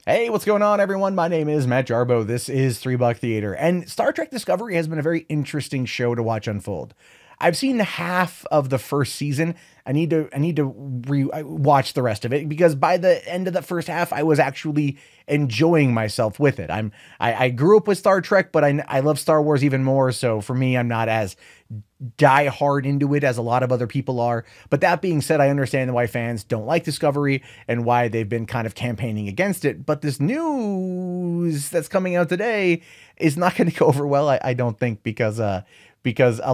Hey, what's going on, everyone? My name is Matt Jarbo. This is 3 Buck Theater, and Star Trek Discovery has been a very interesting show to watch unfold. I've seen half of the first season. I need to watch the rest of it because by the end of the first half, I was actually enjoying myself with it. I grew up with Star Trek, but I love Star Wars even more. So for me, I'm not as die hard into it as a lot of other people are. But that being said, I understand why fans don't like Discovery and why they've been kind of campaigning against it. But this news that's coming out today is not going to go over well, I don't think, because a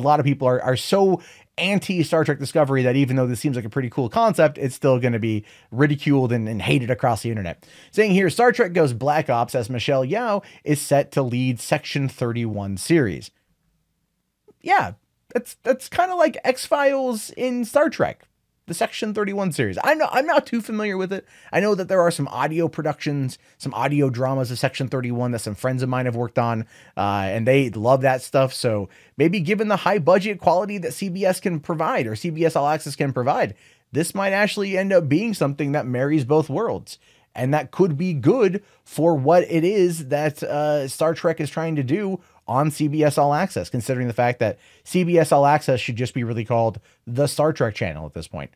lot of people are so anti Star Trek Discovery that even though this seems like a pretty cool concept, it's still going to be ridiculed and hated across the internet. Saying here, Star Trek goes Black Ops as Michelle Yeoh is set to lead Section 31 series. Yeah, that's kind of like X-Files in Star Trek, the Section 31 series. I'm not too familiar with it. I know that there are some audio productions, some audio dramas of Section 31 that some friends of mine have worked on, and they love that stuff. So maybe given the high budget quality that CBS can provide, or CBS All Access can provide, this might actually end up being something that marries both worlds. And that could be good for what it is that Star Trek is trying to do on CBS All Access, considering the fact that CBS All Access should just be really called the Star Trek channel at this point.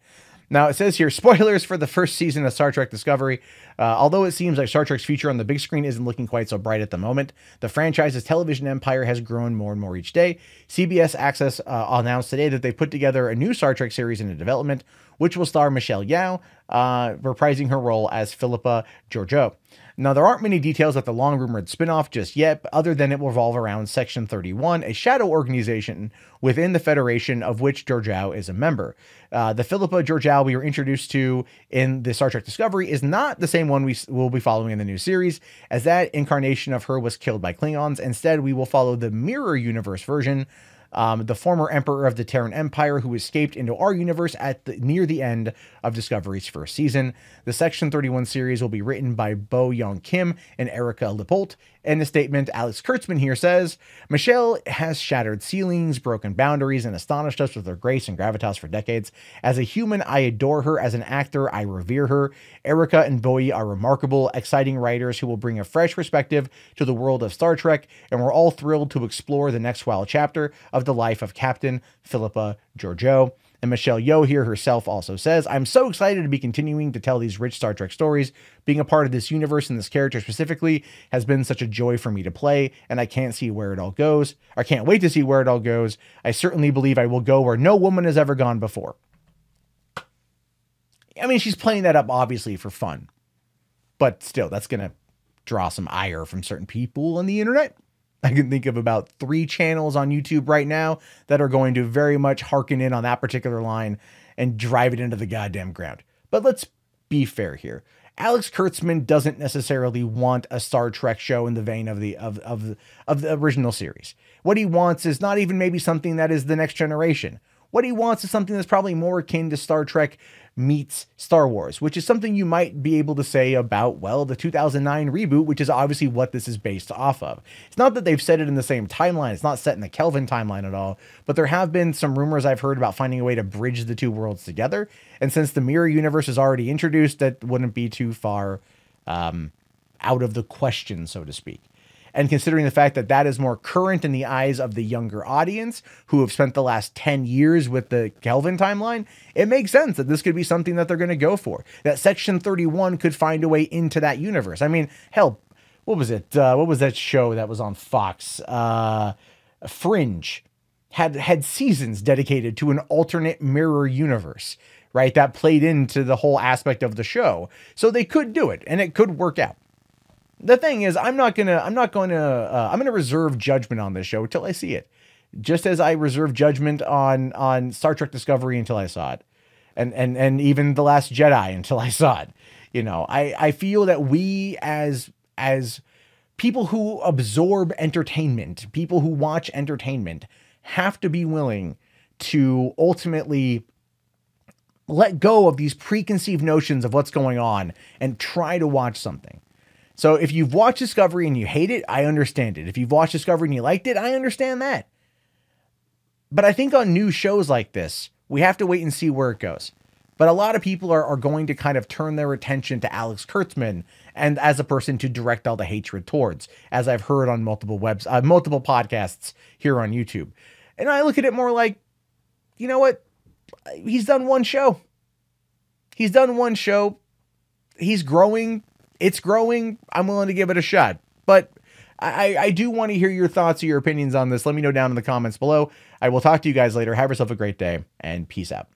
Now, it says here, spoilers for the first season of Star Trek Discovery. Although it seems like Star Trek's future on the big screen isn't looking quite so bright at the moment, the franchise's television empire has grown more and more each day. CBS Access announced today that they put together a new Star Trek series into development, which will star Michelle Yeoh, reprising her role as Phillipa Georgiou. Now, there aren't many details about the long-rumored spinoff just yet, other than it will revolve around Section 31, a shadow organization within the Federation of which Georgiou is a member. The Phillipa Georgiou we were introduced to in the Star Trek Discovery is not the same one we will be following in the new series, as that incarnation of her was killed by Klingons. Instead, we will follow the Mirror Universe version, the former emperor of the Terran Empire who escaped into our universe near the end of Discovery's first season. The Section 31 series will be written by Bo Young Kim and Erica Lipolt. In the statement, Alex Kurtzman here says, Michelle has shattered ceilings, broken boundaries, and astonished us with her grace and gravitas for decades. As a human, I adore her. As an actor, I revere her. Erica and Bowie are remarkable, exciting writers who will bring a fresh perspective to the world of Star Trek, and we're all thrilled to explore the next wild chapter of the life of Captain Phillipa Georgiou. And Michelle Yeoh here herself also says, I'm so excited to be continuing to tell these rich Star Trek stories. Being a part of this universe and this character specifically has been such a joy for me to play, and I can't see where it all goes. I can't wait to see where it all goes. I certainly believe I will go where no woman has ever gone before. I mean, she's playing that up obviously for fun, but still, that's going to draw some ire from certain people on the internet. I can think of about 3 channels on YouTube right now that are going to very much harken in on that particular line and drive it into the goddamn ground. But let's be fair here. Alex Kurtzman doesn't necessarily want a Star Trek show in the vein of the original series. What he wants is not even maybe something that is the next generation. What he wants is something that's probably more akin to Star Trek meets Star Wars, which is something you might be able to say about, well, the 2009 reboot, which is obviously what this is based off of. It's not that they've set it in the same timeline. It's not set in the Kelvin timeline at all, but there have been some rumors I've heard about finding a way to bridge the two worlds together. And since the Mirror Universe is already introduced, that wouldn't be too far out of the question, so to speak. And considering the fact that that is more current in the eyes of the younger audience who have spent the last 10 years with the Kelvin timeline, it makes sense that this could be something that they're going to go for. That Section 31 could find a way into that universe. I mean, hell, what was it? What was that show that was on Fox? Fringe had seasons dedicated to an alternate mirror universe, right? That played into the whole aspect of the show. So they could do it and it could work out. The thing is, I'm going to reserve judgment on this show until I see it. Just as I reserve judgment on Star Trek Discovery until I saw it. And even The Last Jedi until I saw it. You know, I feel that we as people who absorb entertainment, people who watch entertainment, have to be willing to ultimately let go of these preconceived notions of what's going on and try to watch something. So if you've watched Discovery and you hate it, I understand it. If you've watched Discovery and you liked it, I understand that. But I think on new shows like this, we have to wait and see where it goes. But a lot of people are going to kind of turn their attention to Alex Kurtzman and as a person to direct all the hatred towards, as I've heard on multiple podcasts here on YouTube. And I look at it more like, you know what? He's done one show. He's done one show. He's growing. It's growing. I'm willing to give it a shot. But I do want to hear your thoughts or your opinions on this. Let me know down in the comments below. I will talk to you guys later. Have yourself a great day, and peace out.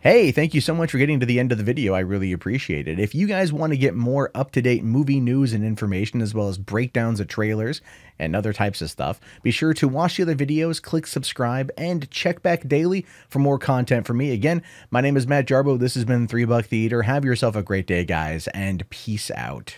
Hey, thank you so much for getting to the end of the video. I really appreciate it. If you guys want to get more up-to-date movie news and information, as well as breakdowns of trailers and other types of stuff, be sure to watch the other videos, click subscribe, and check back daily for more content from me. Again, my name is Matt Jarboe. This has been $3 Theater. Have yourself a great day, guys, and peace out.